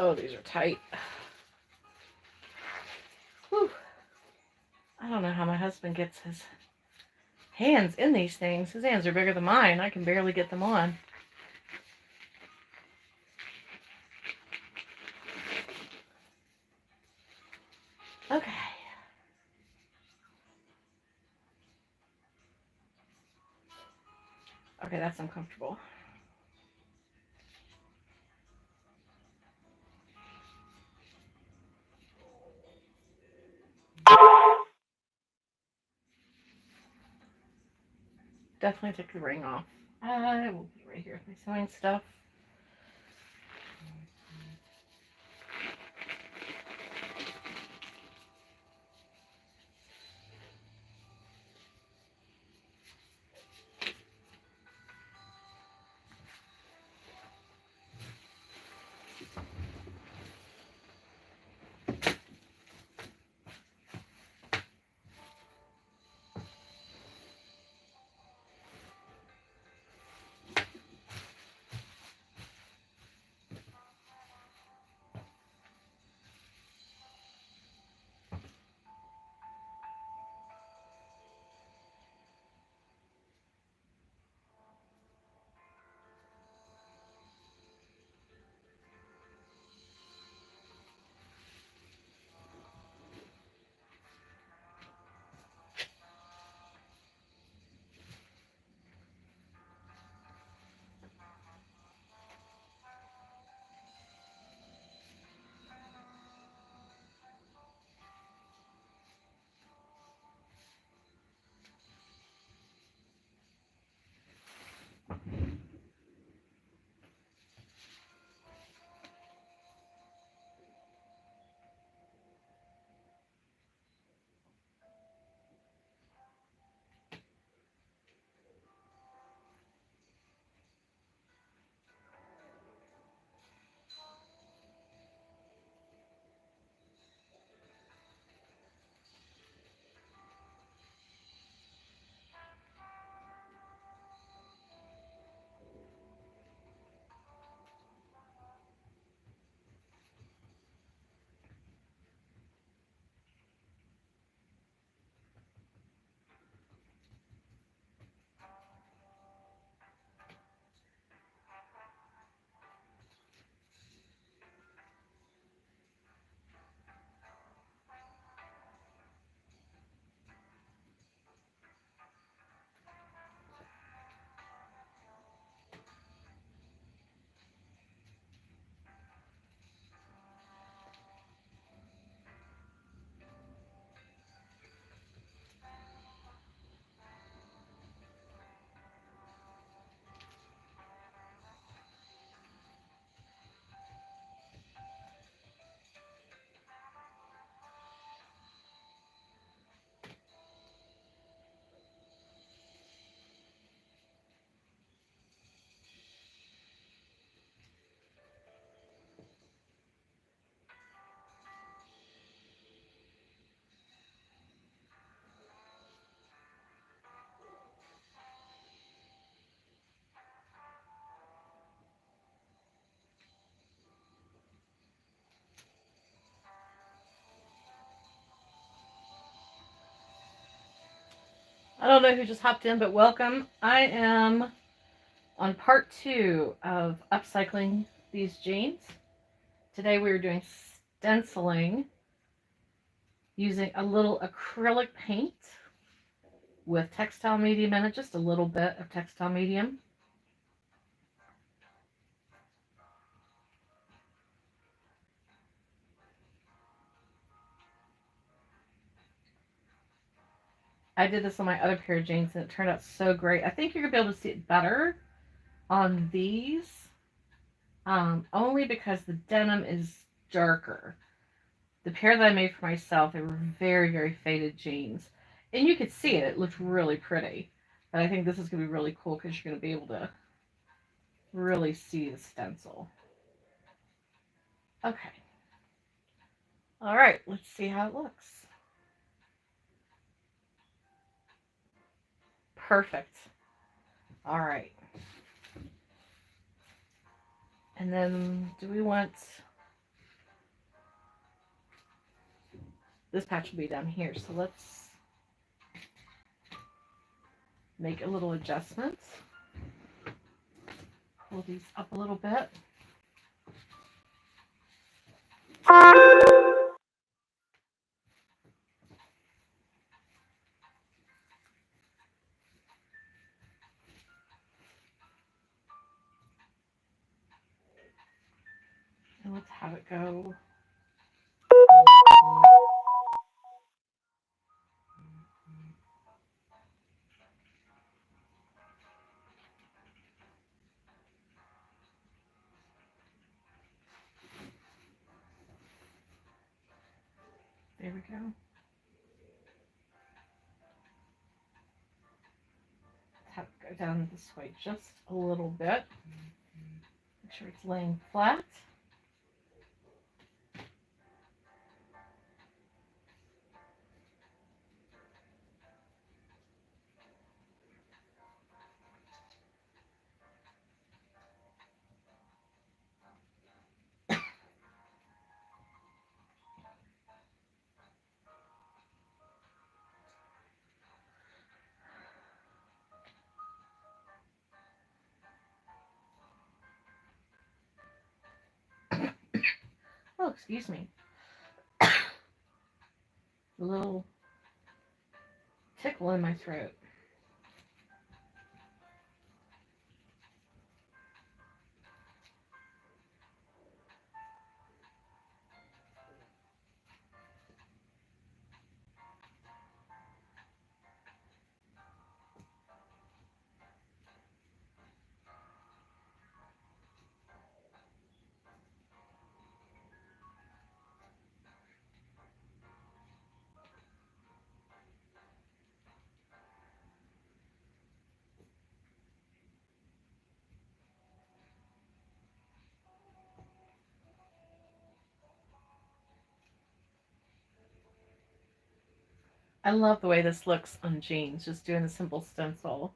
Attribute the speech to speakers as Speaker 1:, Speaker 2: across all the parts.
Speaker 1: Oh, these are tight. Whew. I don't know how my husband gets his hands in these things. His hands are bigger than mine. I can barely get them on. Okay. Okay, that's uncomfortable. Definitely take the ring off. I will be right here with my sewing stuff. I don't know who just hopped in, but welcome. I am on part 2 of upcycling these jeans. Today we are doing stenciling using a little acrylic paint with textile medium in it, just a little bit of textile medium. I did this on my other pair of jeans and it turned out so great. I think you're going to be able to see it better on these, only because the denim is darker. The pair that I made for myself, they were very, very faded jeans. And you could see it. It looked really pretty. But I think this is going to be really cool because you're going to be able to really see the stencil. Okay. All right. Let's see how it looks. Perfect. All right. And then do we want This patch will be down here. So let's make a little adjustment. Pull these up a little bit. And let's have it go. There we go. Let's have it go down this way just a little bit. Make sure it's laying flat. Oh, excuse me. A little tickle in my throat. I love the way this looks on jeans, just doing a simple stencil.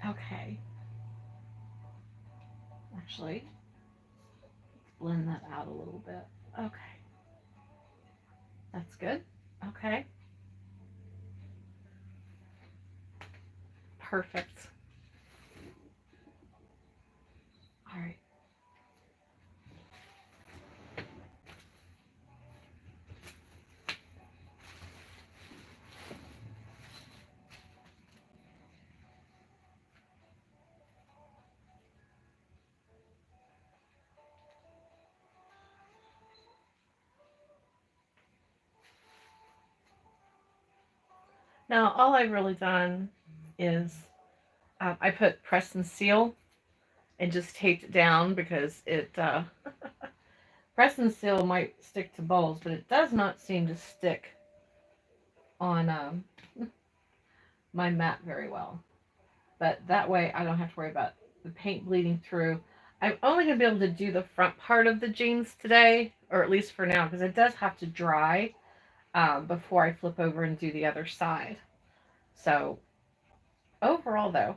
Speaker 1: Okay. Actually, let's blend that out a little bit. Okay. That's good. Okay. Perfect. All right. Now, all I've really done is I put press and seal and just taped it down because it press and seal might stick to bowls, but it does not seem to stick on my mat very well. But that way I don't have to worry about the paint bleeding through. I'm only going to be able to do the front part of the jeans today, or at least for now, because it does have to dry before I flip over and do the other side. So overall, though,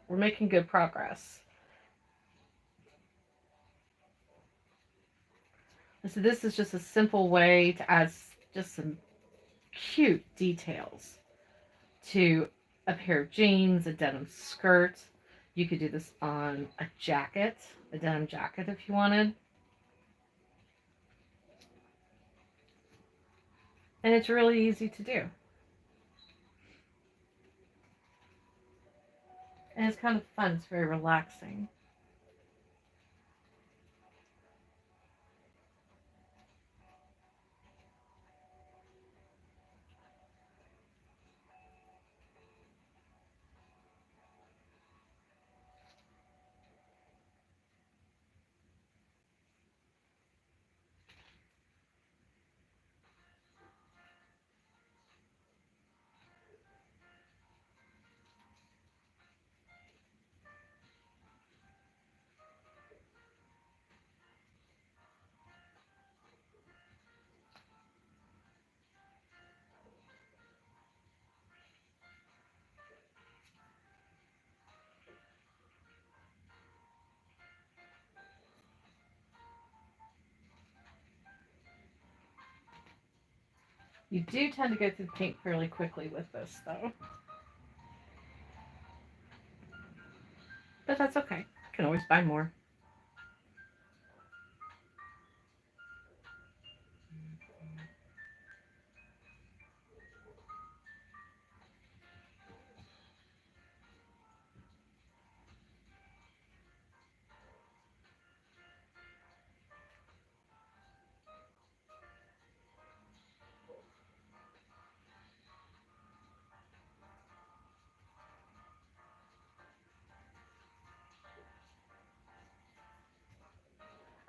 Speaker 1: we're making good progress. So this is just a simple way to add just some cute details to a pair of jeans, a denim skirt. You could do this on a jacket, a denim jacket if you wanted. And it's really easy to do. And it's kind of fun. It's very relaxing. You do tend to go through the paint fairly quickly with this, though. But that's okay. You can always buy more.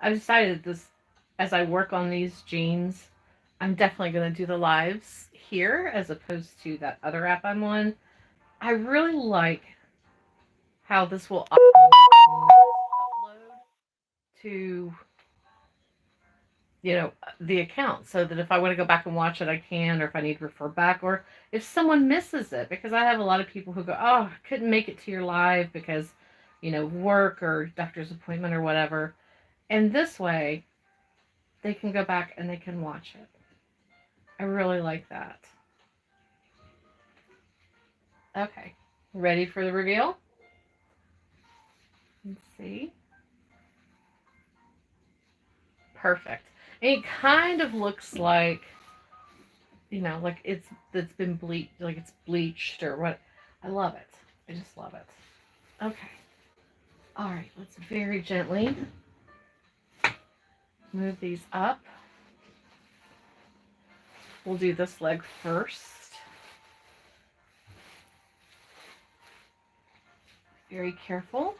Speaker 1: I've decided this as I work on these jeans, I'm definitely going to do the lives here as opposed to that other app I'm on. I really like how this will upload to the account so that if I want to go back and watch it I can, or if I need to refer back, or if someone misses it, because I have a lot of people who go, oh, I couldn't make it to your live because work or doctor's appointment or whatever, and this way they can go back and they can watch it. I really like that. Okay, ready for the reveal? Let's see. Perfect. And it kind of looks like, like it's been bleached, like it's bleached or what. I love it. I just love it. Okay. All right, let's very gently move these up. We'll do this leg first. Very careful.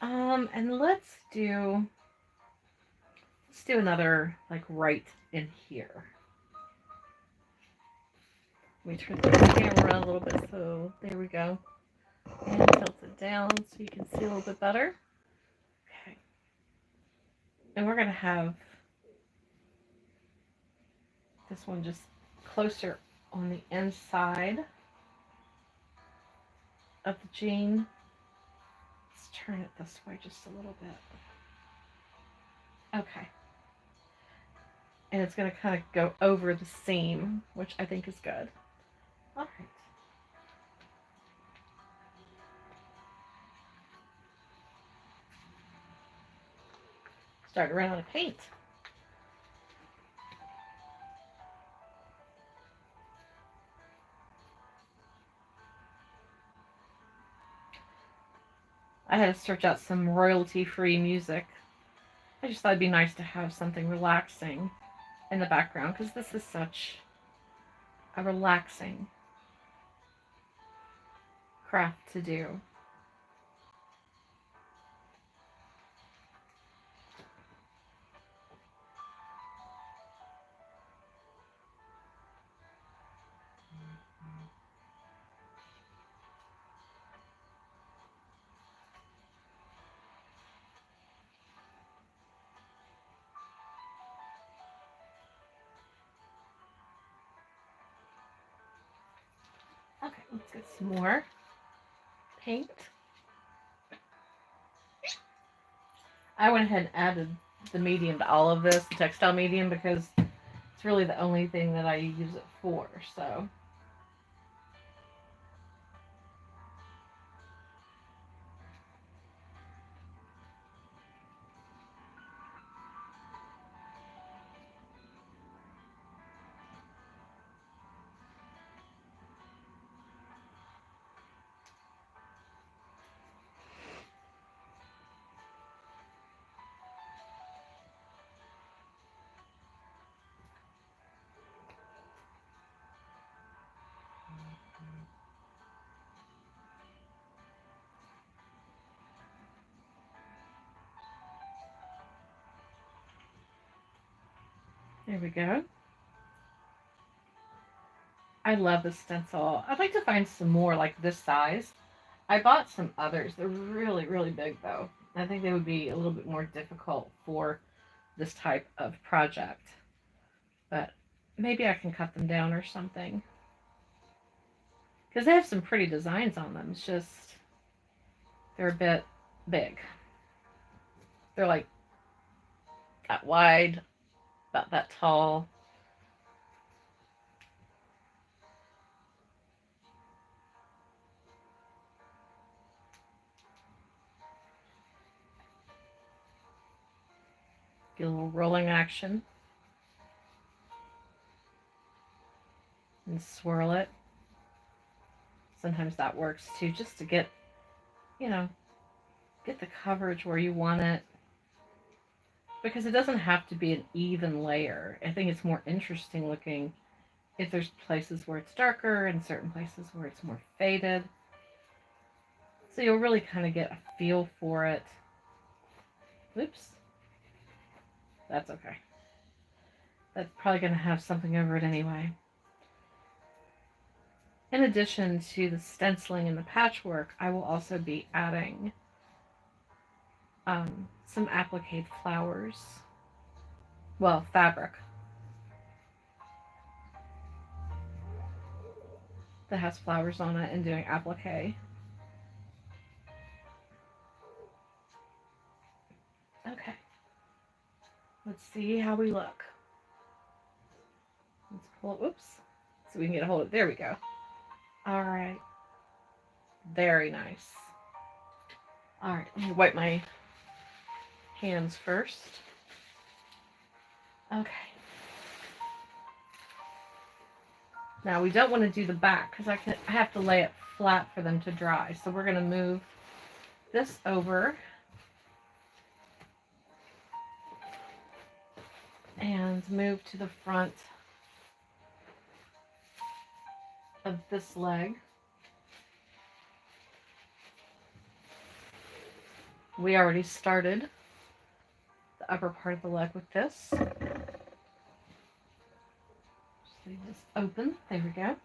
Speaker 1: And let's do another like right in here. Let me turn the camera around a little bit, so there we go. And tilt it down so you can see a little bit better. Okay. And we're going to have this one just closer on the inside of the jean. Let's turn it this way just a little bit. Okay. And it's going to kind of go over the seam, which I think is good. All right. Start around out of paint. I had to search out some royalty-free music. I just thought it'd be nice to have something relaxing in the background because this is such a relaxing craft to do. Okay, let's get some more paint. I went ahead and added the medium to all of this, the textile medium, because it's really the only thing that I use it for, so. There we go. I love the stencil. I'd like to find some more like this size. I bought some others. They're really, really big though. I think they would be a little bit more difficult for this type of project. But maybe I can cut them down or something. Because they have some pretty designs on them. It's just, they're a bit big. They're like that wide, about that tall. Get a little rolling action. And swirl it. Sometimes that works too, just to get, get the coverage where you want it. Because it doesn't have to be an even layer. I think it's more interesting looking if there's places where it's darker and certain places where it's more faded. So you'll really kind of get a feel for it. Oops. That's okay. That's probably going to have something over it anyway. In addition to the stenciling and the patchwork, I will also be adding some applique flowers. Well, fabric that has flowers on it and doing applique. Okay. Let's see how we look. Let's pull it. Oops. So we can get a hold of it. There we go. All right. Very nice. All right. Let me wipe my hands first. Okay. Now we don't want to do the back because I have to lay it flat for them to dry. So we're going to move this over and move to the front of this leg. We already started the upper part of the leg with this. Just leave this open. There we go.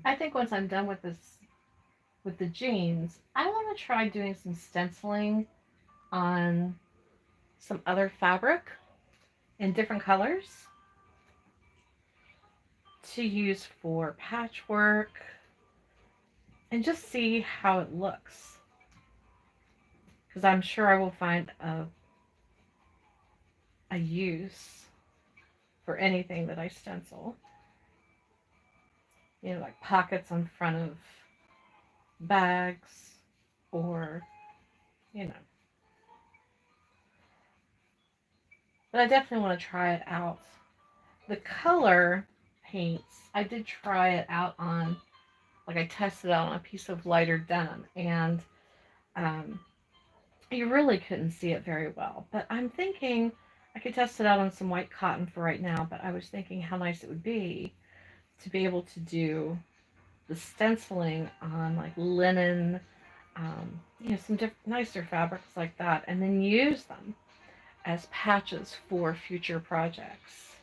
Speaker 1: I think once I'm done with this, with the jeans, I want to try doing some stenciling on some other fabric in different colors to use for patchwork and just see how it looks. Because I'm sure I will find a use for anything that I stencil. You know, like pockets on front of bags or, you know. But I definitely want to try it out. The color paints, I did try it out on, like I tested it out on a piece of lighter denim, and you really couldn't see it very well. But I'm thinking I could test it out on some white cotton for right now, but I was thinking how nice it would be to be able to do the stenciling on like linen, you know, some nicer fabrics like that, and then use them as patches for future projects.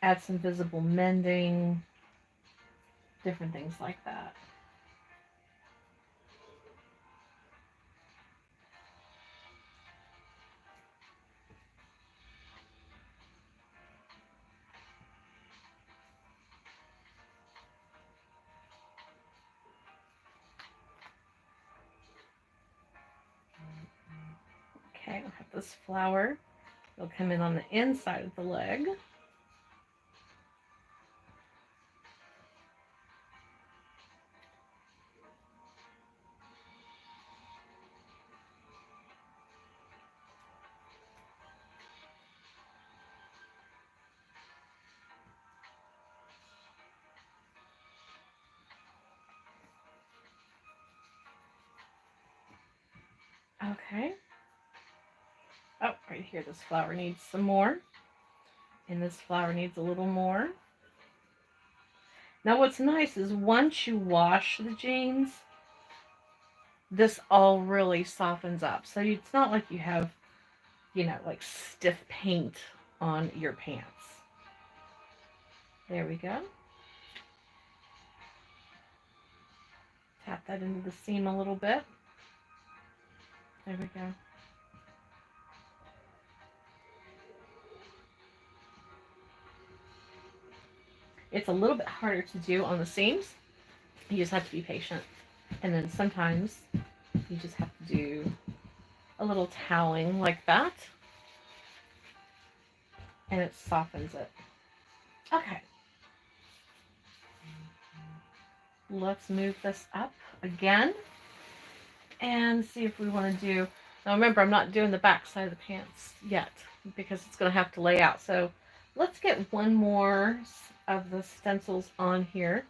Speaker 1: Add some visible mending, different things like that. Okay, I'll have this flower. It'll come in on the inside of the leg. Okay. here, this flower needs some more. And this flower needs a little more. Now what's nice is once you wash the jeans, this all really softens up. So it's not like you have, you know, like stiff paint on your pants. There we go. Tap that into the seam a little bit. There we go. It's a little bit harder to do on the seams. You just have to be patient. And then sometimes you just have to do a little toweling like that. And it softens it. Okay. Let's move this up again and see if we want to do. Now remember, I'm not doing the back side of the pants yet because it's going to have to lay out. So let's get one more of the stencils on here,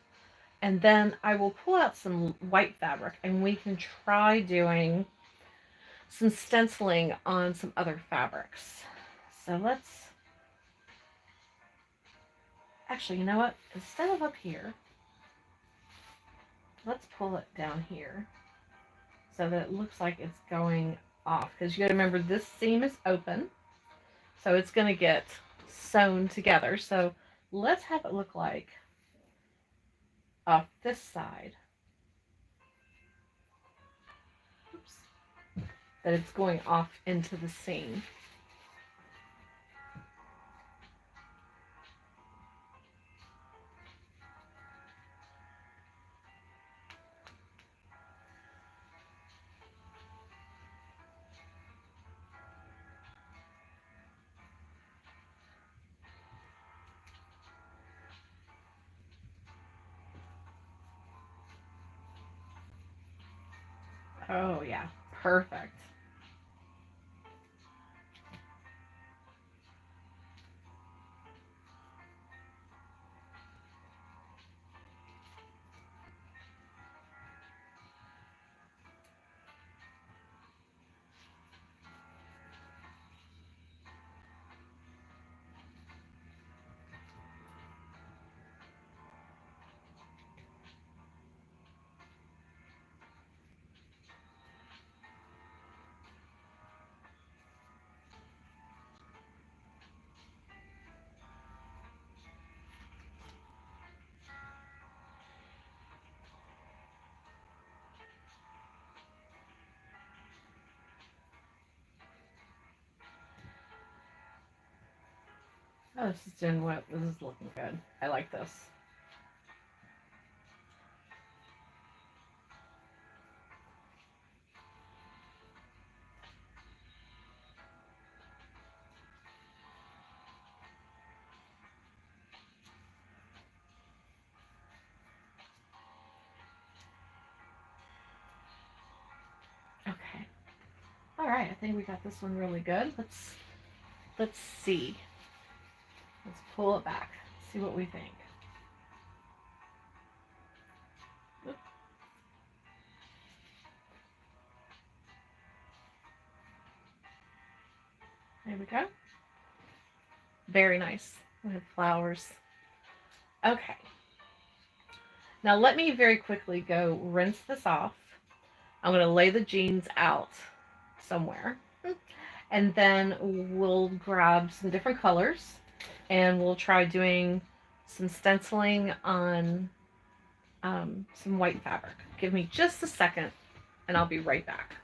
Speaker 1: and then I will pull out some white fabric and we can try doing some stenciling on some other fabrics. So let's, actually, you know what? Instead of up here, let's pull it down here so that it looks like it's going off. Because you got to remember, this seam is open, so it's going to get sewn together. So let's have it look like off this side, oops, that it's going off into the seam. Oh yeah, perfect. Oh, this is doing what? This is looking good. I like this. Okay. All right, I think we got this one really good. Let's see. Let's pull it back. See what we think. Oop. There we go. Very nice. We have flowers. Okay. Now let me very quickly go rinse this off. I'm going to lay the jeans out somewhere. And then we'll grab some different colors and we'll try doing some stenciling on some white fabric. Give me just a second and I'll be right back.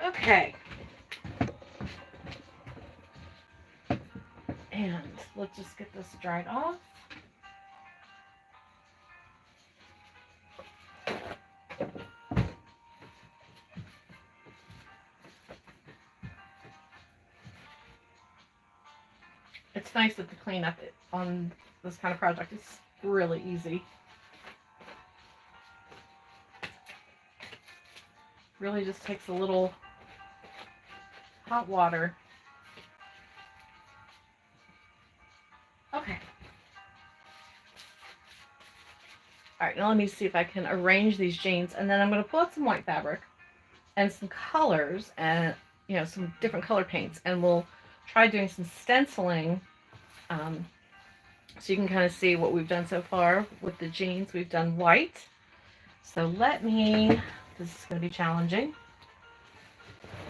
Speaker 1: Okay. And let's just get this dried off. It's nice that the cleanup on this kind of project is really easy. Really just takes a little hot water. Okay. Alright, now let me see if I can arrange these jeans, and then I'm going to pull out some white fabric and some colors and, you know, some different color paints, and we'll try doing some stenciling so you can kind of see what we've done so far with the jeans. We've done white. So let me, this is going to be challenging.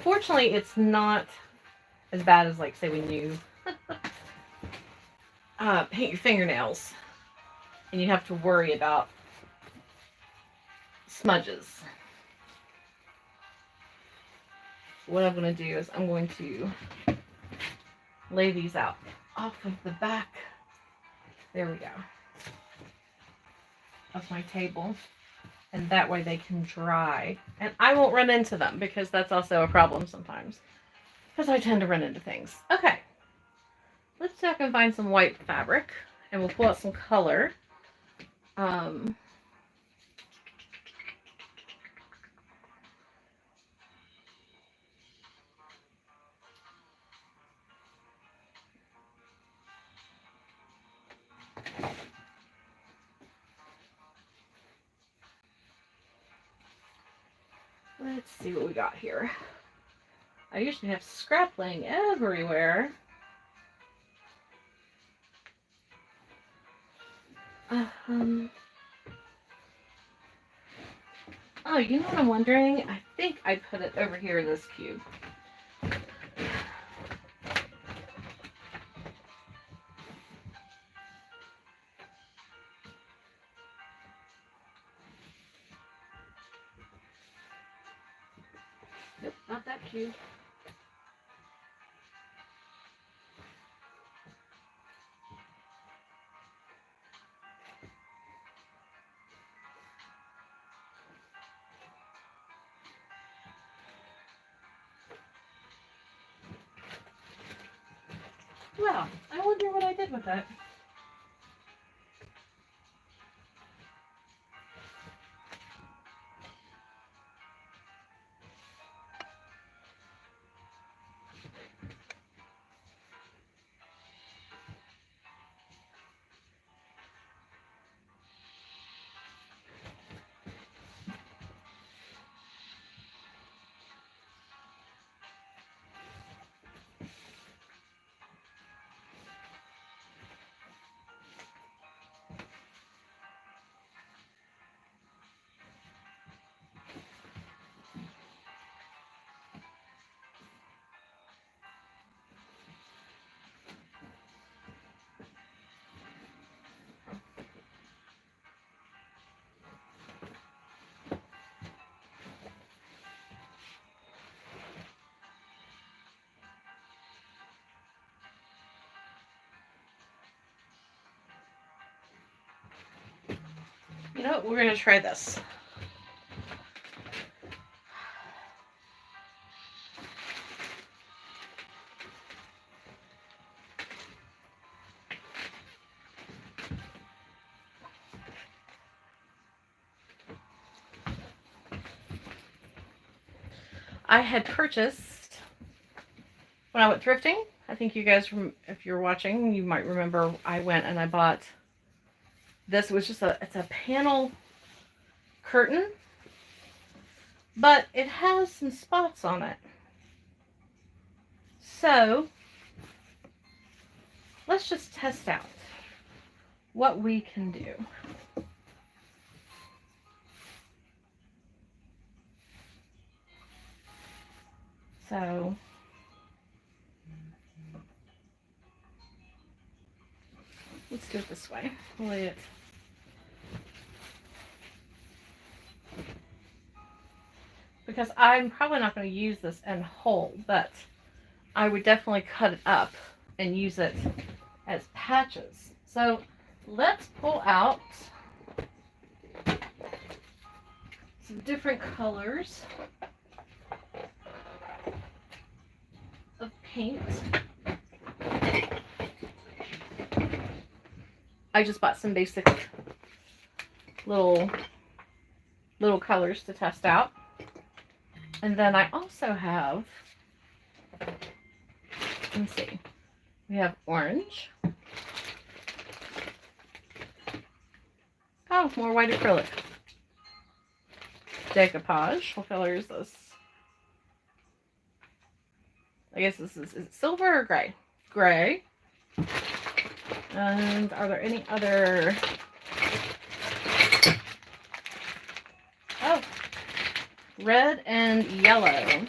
Speaker 1: Fortunately, it's not as bad as, like, say, when you paint your fingernails and you have to worry about smudges. What I'm going to do is I'm going to lay these out off of the back. There we go. Of my table. And that way they can dry. And I won't run into them because that's also a problem sometimes. Because I tend to run into things. Okay. Let's see if I can find some white fabric. And we'll pull out some color. Let's see what we got here. I usually have scrap laying everywhere. Oh, you know what I'm wondering? I think I put it over here in this cube. Nope, not that cube. Well, I wonder what I did with it. You know what? We're going to try this. I had purchased, when I went thrifting, I think you guys, if you're watching, you might remember I went and I bought this. It was just it's a panel curtain, but it has some spots on it. So let's just test out what we can do. So let's do it this way. Lay it. Because I'm probably not going to use this in whole, but I would definitely cut it up and use it as patches. So let's pull out some different colors of paint. I just bought some basic little colors to test out. And then I also have, let's see, we have orange. Oh, more white acrylic. Decoupage. What color is this? I guess this is it silver or gray? Gray. And are there any other? Oh, red and yellow.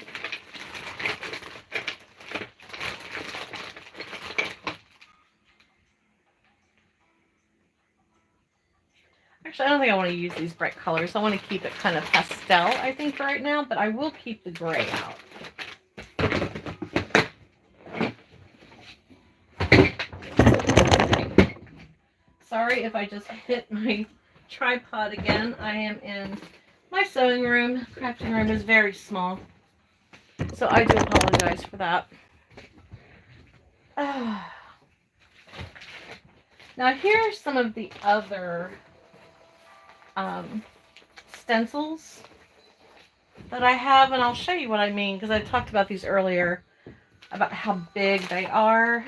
Speaker 1: Actually, I don't think I want to use these bright colors. I want to keep it kind of pastel, I think, right now, but I will keep the gray out. Sorry if I just hit my tripod again. I am in my sewing room. Crafting room is very small, so I do apologize for that. Now here are some of the other stencils that I have, and I'll show you what I mean because I talked about these earlier, about how big they are.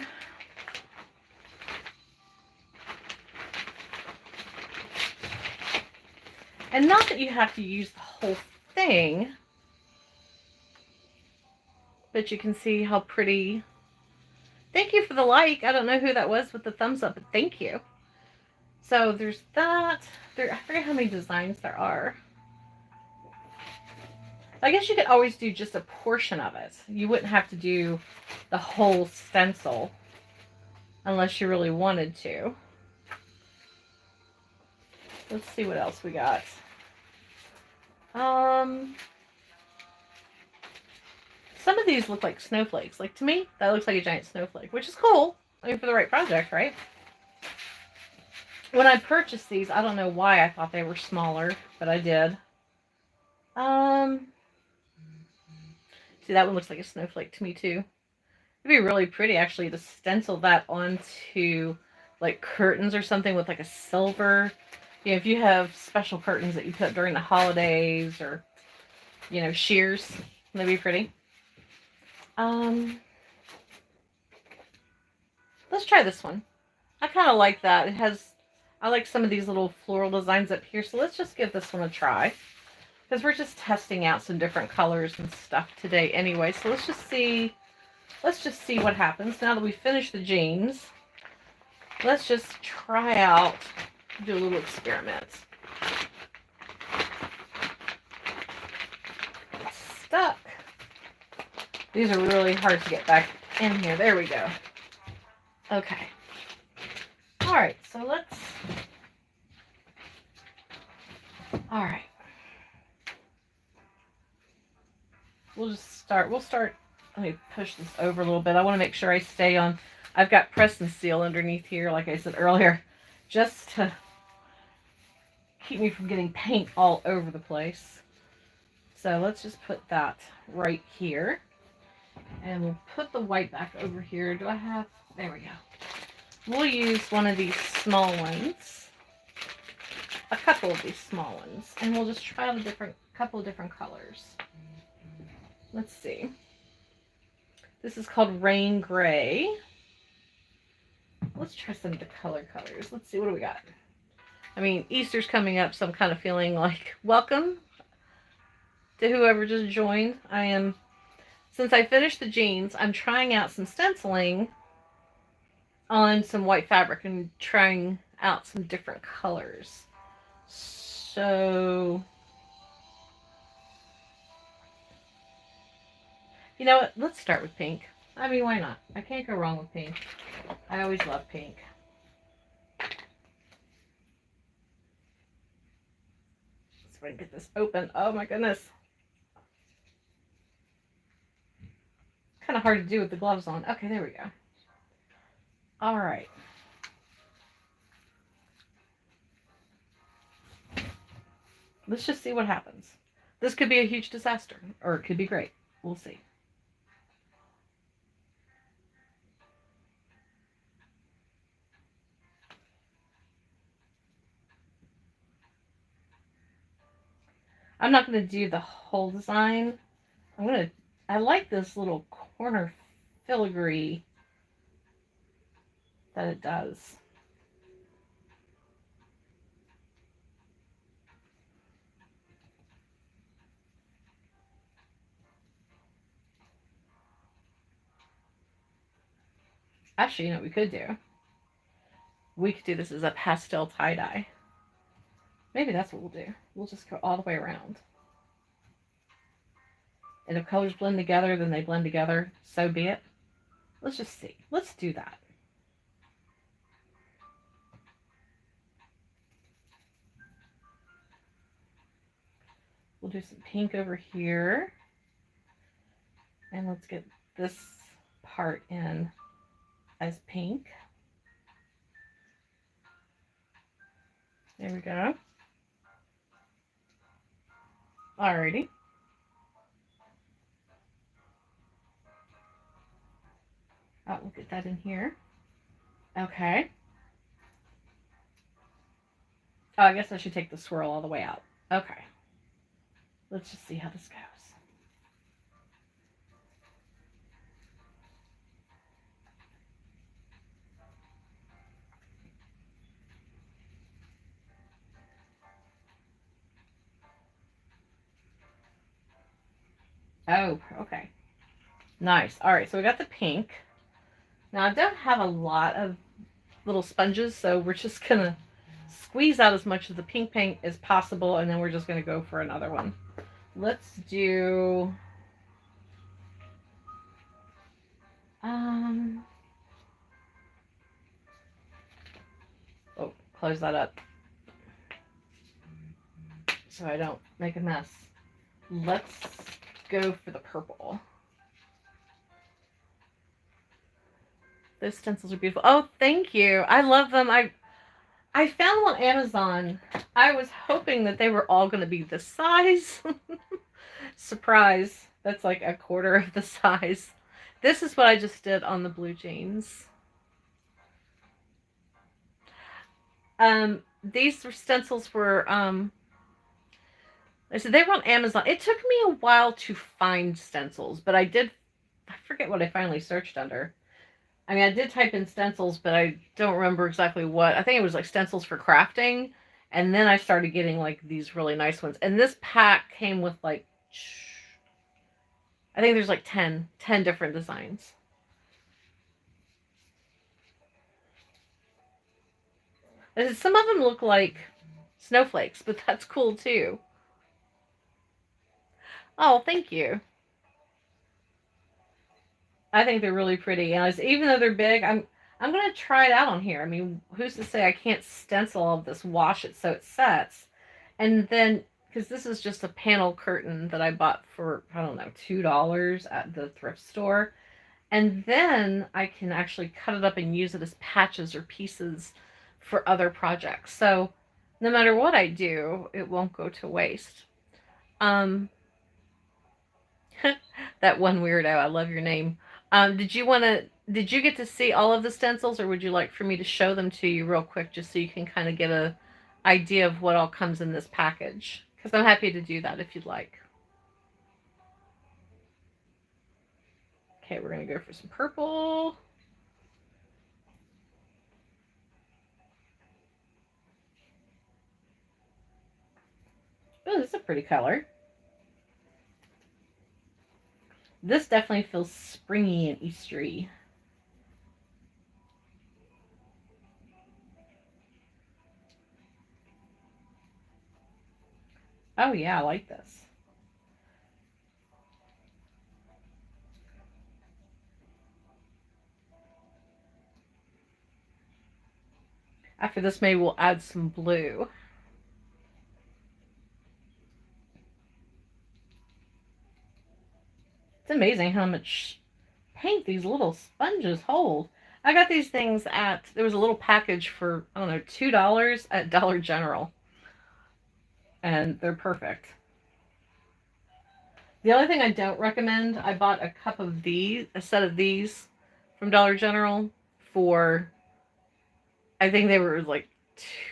Speaker 1: And not that you have to use the whole thing, but you can see how pretty. Thank you for the like. I don't know who that was with the thumbs up, but thank you. So there's that. I forget how many designs there are. I guess you could always do just a portion of it. You wouldn't have to do the whole stencil unless you really wanted to. Let's see what else we got. Some of these look like snowflakes. Like, to me, that looks like a giant snowflake, which is cool. I mean, for the right project, right? When I purchased these, I don't know why I thought they were smaller, but I did. See, that one looks like a snowflake to me, too. It'd be really pretty, actually, to stencil that onto, like, curtains or something with, like, a silver. You know, if you have special curtains that you put during the holidays or, you know, shears, that'd be pretty. Let's try this one. I kind of like that. I like some of these little floral designs up here, so let's just give this one a try. Because we're just testing out some different colors and stuff today anyway, so let's just see what happens. Now that we finished the jeans, let's just try out, do a little experiment. It's stuck. These are really hard to get back in here. There we go. Okay. All right, so let's... All right. We'll start... Let me push this over a little bit. I want to make sure I stay on... I've got press and seal underneath here, like I said earlier, just to keep me from getting paint all over the place. So let's just put that right here. And we'll put the white back over here. Do I have... There we go. We'll use one of these small ones. A couple of these small ones. And we'll just try out a couple of different colors. Let's see. This is called Rain Gray. Let's try some of the colors. Let's see, what do we got? I mean, Easter's coming up, so I'm kind of feeling like welcome to whoever just joined. Since I finished the jeans, I'm trying out some stenciling on some white fabric and trying out some different colors. So, you know what? Let's start with pink. I mean, why not? I can't go wrong with pink. I always love pink. Let's see if I can get this open. Oh my goodness. Kind of hard to do with the gloves on. Okay, there we go. All right. Let's just see what happens. This could be a huge disaster, or it could be great. We'll see. I'm not going to do the whole design. I like this little corner filigree that it does. Actually, you know what we could do? We could do this as a pastel tie-dye. Maybe that's what we'll do. We'll just go all the way around. And if colors blend together, then they blend together. So be it. Let's just see. Let's do that. We'll do some pink over here. And let's get this part in as pink. There we go. Alrighty. We'll get that in here. Okay. Oh, I guess I should take the swirl all the way out. Okay. Let's just see how this goes. Oh, okay. Nice. All right, so we got the pink. Now, I don't have a lot of little sponges, so we're just going to squeeze out as much of the pink paint as possible, and then we're just going to go for another one. Let's do... Oh, close that up so I don't make a mess. Let's go for the purple. Those stencils are beautiful. Oh, thank you. I love them. I found them on Amazon. I was hoping that they were all going to be this size. Surprise. That's like a quarter of the size. This is what I just did on the blue jeans. These stencils were, I said they were on Amazon. It took me a while to find stencils, but I forget what I finally searched under. I mean, I did type in stencils, but I don't remember exactly what. I think it was like stencils for crafting. And then I started getting like these really nice ones. And this pack came with like, I think there's like 10 different designs. Some of them look like snowflakes, but that's cool too. Oh, thank you. I think they're really pretty. And even though they're big, I'm going to try it out on here. I mean, who's to say I can't stencil all of this, wash it so it sets. And then, because this is just a panel curtain that I bought for, I don't know, $2 at the thrift store. And then I can actually cut it up and use it as patches or pieces for other projects. So no matter what I do, it won't go to waste. That one weirdo, I love your name. Did you get to see all of the stencils, or would you like for me to show them to you real quick just so you can kind of get a idea of what all comes in this package? Because I'm happy to do that if you'd like. Okay, we're going to go for some purple. Oh, this is a pretty color. This definitely feels springy and Eastery. Oh yeah, I like this. After this, maybe we'll add some blue. It's amazing how much paint these little sponges hold. I got these things there was a little package for, I don't know, $2 at Dollar General, and they're perfect. The only thing I don't recommend, I bought a set of these from Dollar General for, I think they were like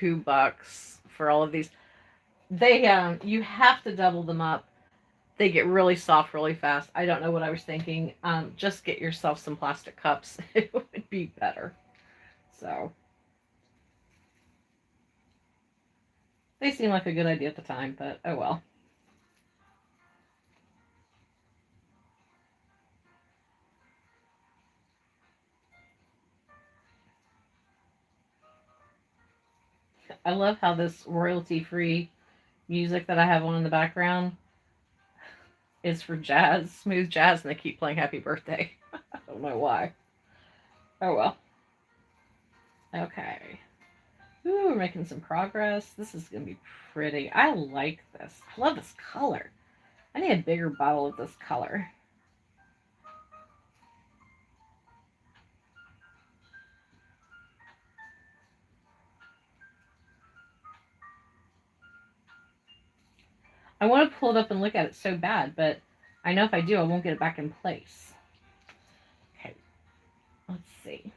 Speaker 1: $2 for all of these. You have to double them up. They get really soft really fast. I don't know what I was thinking. Just get yourself some plastic cups. It would be better. So they seem like a good idea at the time, but oh well. I love how this royalty free music that I have on in the background is for jazz, smooth jazz, and they keep playing Happy Birthday. I don't know why. Oh well. Okay. Ooh, we're making some progress. This is going to be pretty. I like this. I love this color. I need a bigger bottle of this color. I want to pull it up and look at it so bad, but I know if I do, I won't get it back in place. Okay, let's see.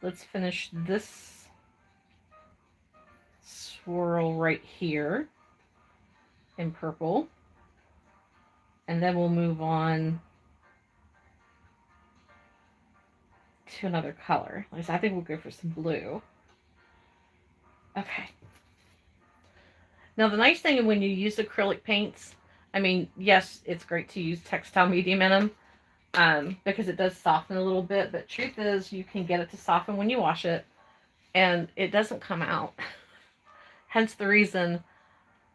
Speaker 1: Let's finish this swirl right here in purple. And then we'll move on to another color. At least I think we'll go for some blue. Okay. Now the nice thing when you use acrylic paints, I mean, yes, it's great to use textile medium in them because it does soften a little bit, but truth is you can get it to soften when you wash it and it doesn't come out. Hence the reason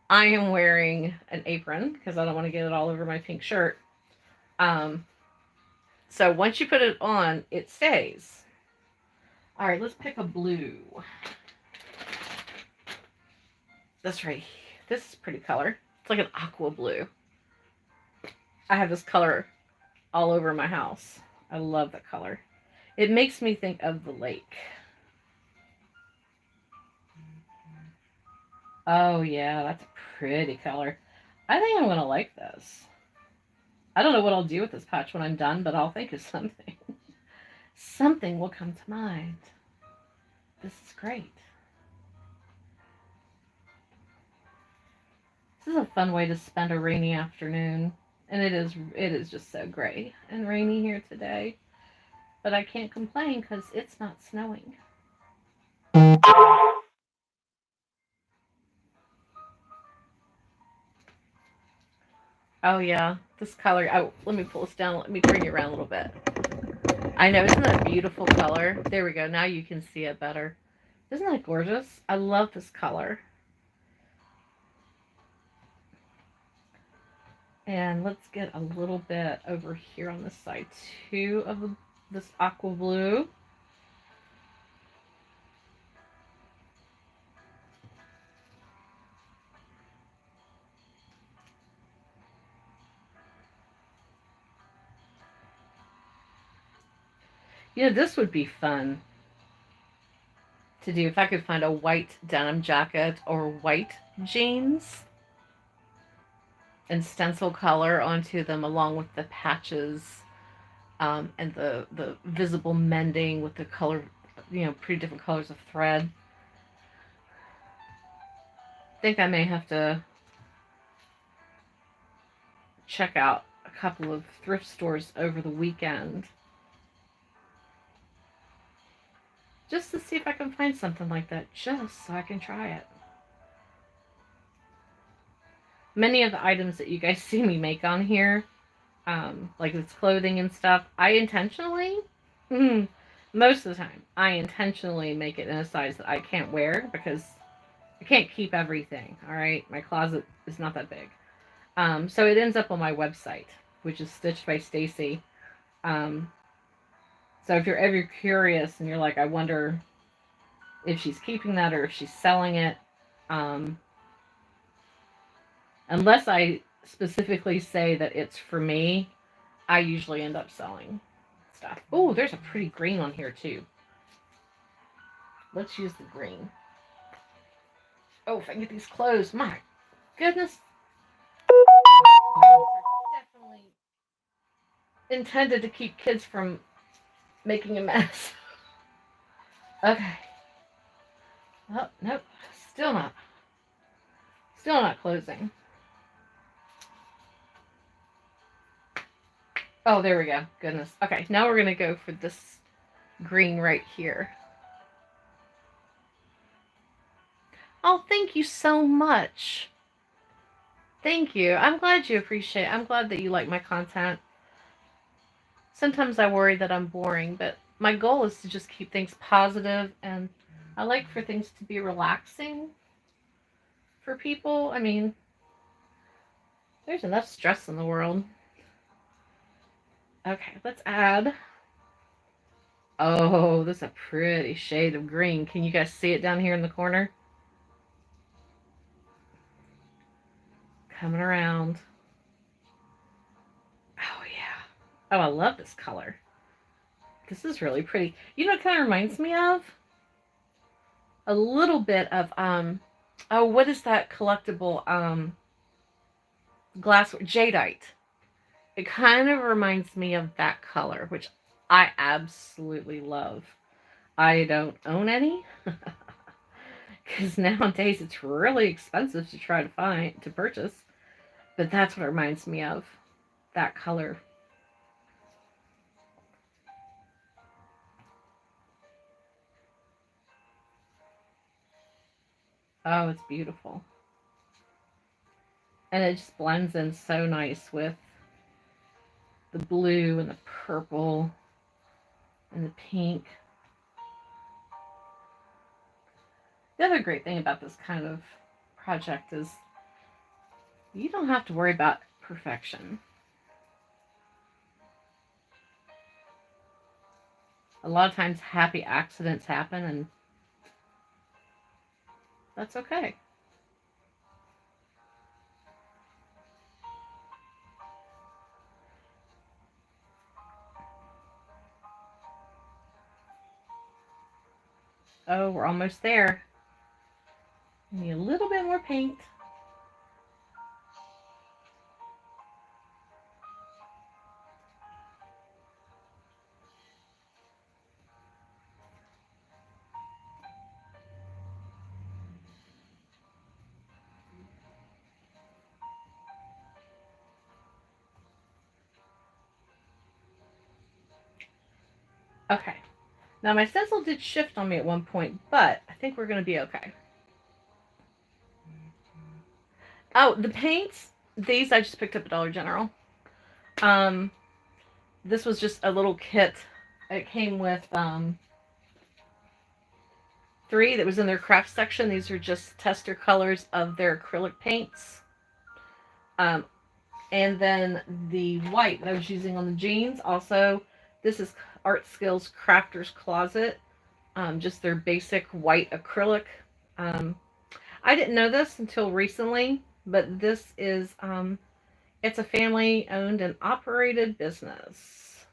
Speaker 1: I am wearing an apron because I don't want to get it all over my pink shirt. So once you put it on, it stays. All right, let's pick a blue. This right here. This is a pretty color. It's like an aqua blue. I have this color all over my house. I love the color. It makes me think of the lake. Oh yeah, that's a pretty color. I think I'm going to like this. I don't know what I'll do with this patch when I'm done, but I'll think of something. Something will come to mind. This is great. This is a fun way to spend a rainy afternoon. And it is just so gray and rainy here today. But I can't complain because it's not snowing. Oh yeah, this color. Oh, let me pull this down. Let me bring it around a little bit. I know, isn't that a beautiful color? There we go. Now you can see it better. Isn't that gorgeous? I love this color. And let's get a little bit over here on this side too of this aqua blue. Yeah, this would be fun to do if I could find a white denim jacket or white jeans and stencil color onto them along with the patches and the visible mending with the color, pretty different colors of thread. I think I may have to check out a couple of thrift stores over the weekend just to see if I can find something like that, just so I can try it. Many of the items that you guys see me make on here, like this clothing and stuff, I intentionally, most of the time, I intentionally make it in a size that I can't wear because I can't keep everything, all right? My closet is not that big. So it ends up on my website, which is Stitched by Stacy. So if you're ever curious and you're like, I wonder if she's keeping that or if she's selling it, unless I specifically say that it's for me, I usually end up selling stuff. Oh, there's a pretty green on here too. Let's use the green. Oh, if I can get these closed. My goodness. Definitely intended to keep kids from making a mess. Okay. Oh, nope. Still not. Still not closing. Oh, there we go. Goodness. Okay, now we're going to go for this green right here. Oh, thank you so much. Thank you. I'm glad you appreciate it. I'm glad that you like my content. Sometimes I worry that I'm boring, but my goal is to just keep things positive, and I like for things to be relaxing for people. I mean, there's enough stress in the world. Okay, let's add. Oh, this is a pretty shade of green. Can you guys see it down here in the corner? Coming around. Oh, yeah. Oh, I love this color. This is really pretty. You know what it kind of reminds me of? A little bit of, oh, what is that collectible, glass, jadeite. It kind of reminds me of that color, which I absolutely love. I don't own any, because nowadays it's really expensive to try to purchase, but that's what it reminds me of, that color. Oh, it's beautiful. And it just blends in so nice with the blue and the purple and the pink. The other great thing about this kind of project is you don't have to worry about perfection. A lot of times happy accidents happen, and that's okay. Oh, we're almost there. Need a little bit more paint. Okay. Now my stencil did shift on me at one point, but I think we're going to be okay. Oh, the paints, these I just picked up at Dollar General. This was just a little kit. It came with 3 that was in their craft section. These are just tester colors of their acrylic paints. And then the white that I was using on the jeans. Also, this is Art Skills Crafter's Closet. Just their basic white acrylic. I didn't know this until recently, but this is, it's a family owned and operated business.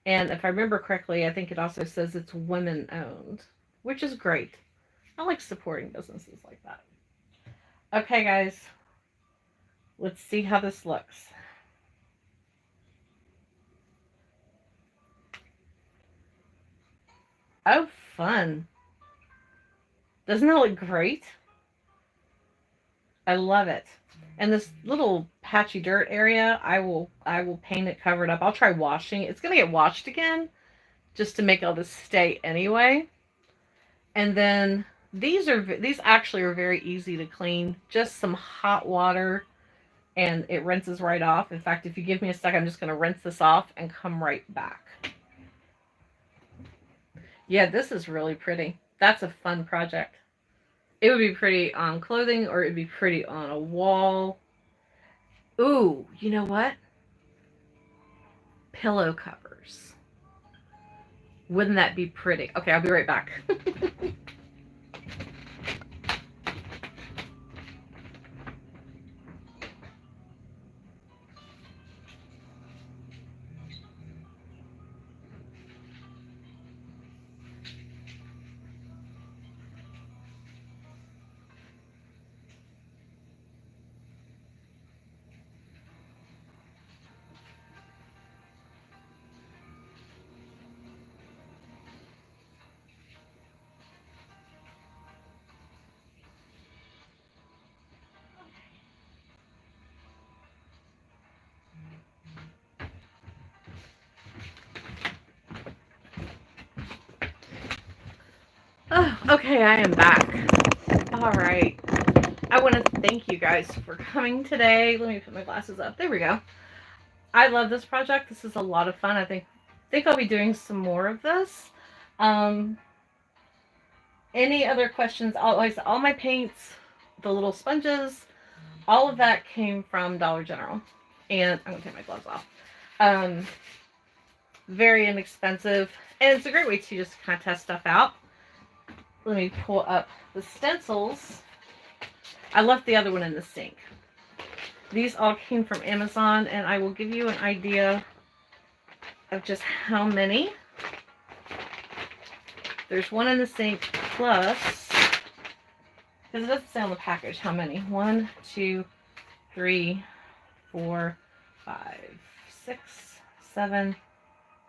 Speaker 1: And if I remember correctly, I think it also says it's women owned, which is great. I like supporting businesses like that. Okay, guys, let's see how this looks. Oh, fun. Doesn't that look great? I love it. And this little patchy dirt area, I will paint it, cover it up. I'll try washing it. It's going to get washed again just to make all this stay anyway. And then these actually are very easy to clean. Just some hot water and it rinses right off. In fact, if you give me a second, I'm just going to rinse this off and come right back. Yeah, this is really pretty. That's a fun project. It would be pretty on clothing, or it'd be pretty on a wall. Ooh, you know what? Pillow covers. Wouldn't that be pretty? Okay, I'll be right back. Oh, okay, I am back. All right. I want to thank you guys for coming today. Let me put my glasses up. There we go. I love this project. This is a lot of fun. I think I'll be doing some more of this. Um, any other questions? Always, all my paints, the little sponges, all of that came from Dollar General. And I'm gonna take my gloves off. Um, very inexpensive, and it's a great way to just kind of test stuff out. Let me pull up the stencils. I left the other one in the sink. These all came from Amazon, and I will give you an idea of just how many. There's one in the sink plus, because it doesn't say on the package how many. 1, 2, 3, 4, 5, 6, 7,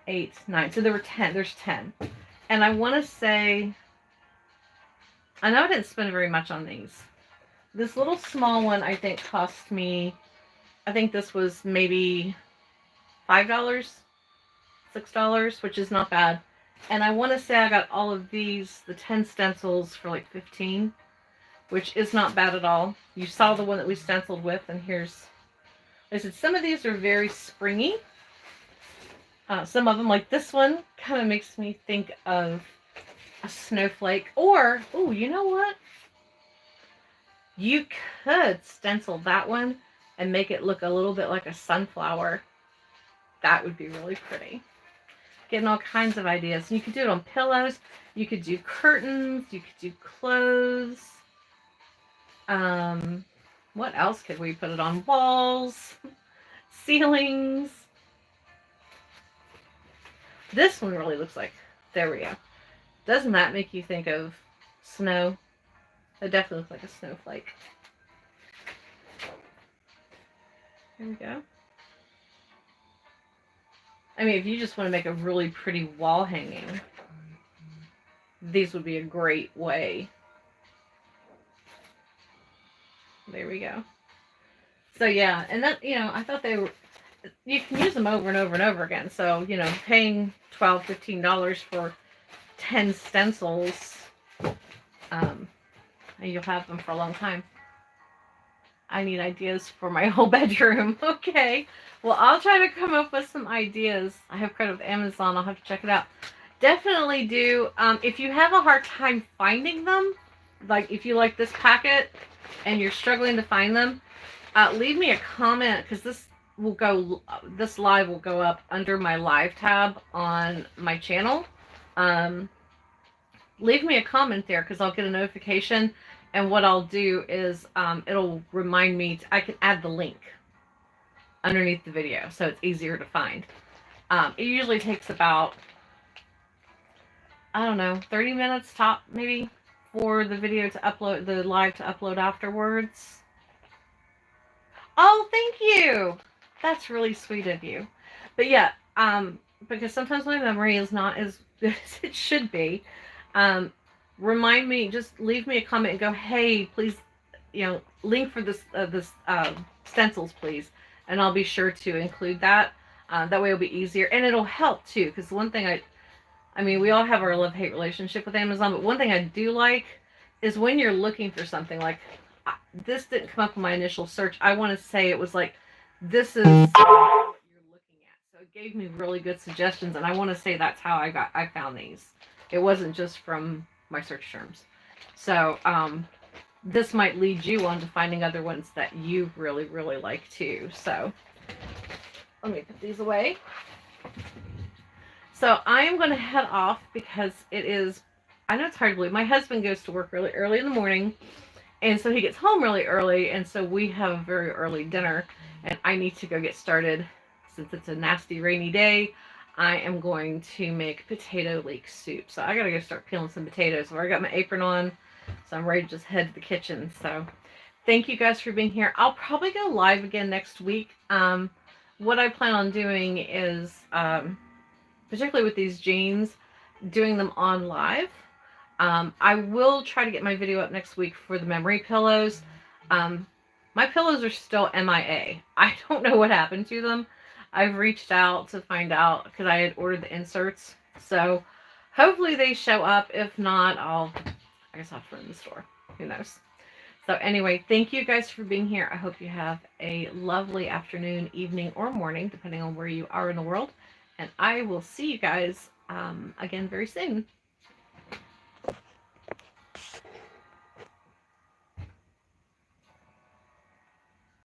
Speaker 1: 8, 9. So there were 10. There's 10. And I want to say, I know I didn't spend very much on these. This little small one, I think, cost me, I think this was maybe $5, $6, which is not bad. And I want to say I got all of these, the 10 stencils, for like 15, which is not bad at all. You saw the one that we stenciled with, and here's, I said, some of these are very springy. Some of them, like this one, kind of makes me think of a snowflake. Or, oh, you know what? You could stencil that one and make it look a little bit like a sunflower. That would be really pretty. Getting all kinds of ideas. You could do it on pillows. You could do curtains. You could do clothes. What else could we put it on? Walls, ceilings. This one really looks like, there we go. Doesn't that make you think of snow? It definitely looks like a snowflake. There we go. I mean, if you just want to make a really pretty wall hanging, these would be a great way. There we go. So yeah, and that, you know, I thought they were, you can use them over and over and over again. So, you know, paying $12, $15 for 10 stencils, you'll have them for a long time. I need ideas for my whole bedroom. Okay. Well, I'll try to come up with some ideas. I have credit with Amazon. I'll have to check it out. Definitely do. If you have a hard time finding them, like if you like this packet and you're struggling to find them, leave me a comment, because this live will go up under my live tab on my channel. Leave me a comment there, because I'll get a notification. And what I'll do is it'll remind me, I can add the link underneath the video so it's easier to find. It usually takes about, I don't know, 30 minutes top maybe for the video to upload, the live to upload afterwards. Oh, thank you. That's really sweet of you. But yeah, because sometimes my memory is not as good as it should be. Remind me, just leave me a comment and go, hey, please, you know, link for this stencils, please. And I'll be sure to include that. That way it'll be easier. And it'll help too, because one thing I mean, we all have our love-hate relationship with Amazon, but one thing I do like is when you're looking for something, like, this didn't come up in my initial search. I want to say it was like, this is what you're looking at. So it gave me really good suggestions, and I want to say that's how I found these. It wasn't just from my search terms. So this might lead you on to finding other ones that you really, really like too. So let me put these away. So I am going to head off, because it is, I know it's hard to believe, my husband goes to work really early in the morning, and so he gets home really early, and so we have a very early dinner, and I need to go get started. Since it's a nasty rainy day, I am going to make potato leek soup. So I gotta go start peeling some potatoes. I've already got my apron on, so I'm ready to just head to the kitchen. So thank you guys for being here. I'll probably go live again next week. What I plan on doing is, particularly with these jeans, doing them on live. I will try to get my video up next week for the memory pillows. My pillows are still MIA. I don't know what happened to them. I've reached out to find out, because I had ordered the inserts. So Hopefully they show up. If not, I guess I'll have to run the store. Who knows? So anyway, thank you guys for being here. I hope you have a lovely afternoon, evening, or morning, depending on where you are in the world. And I will see you guys again very soon.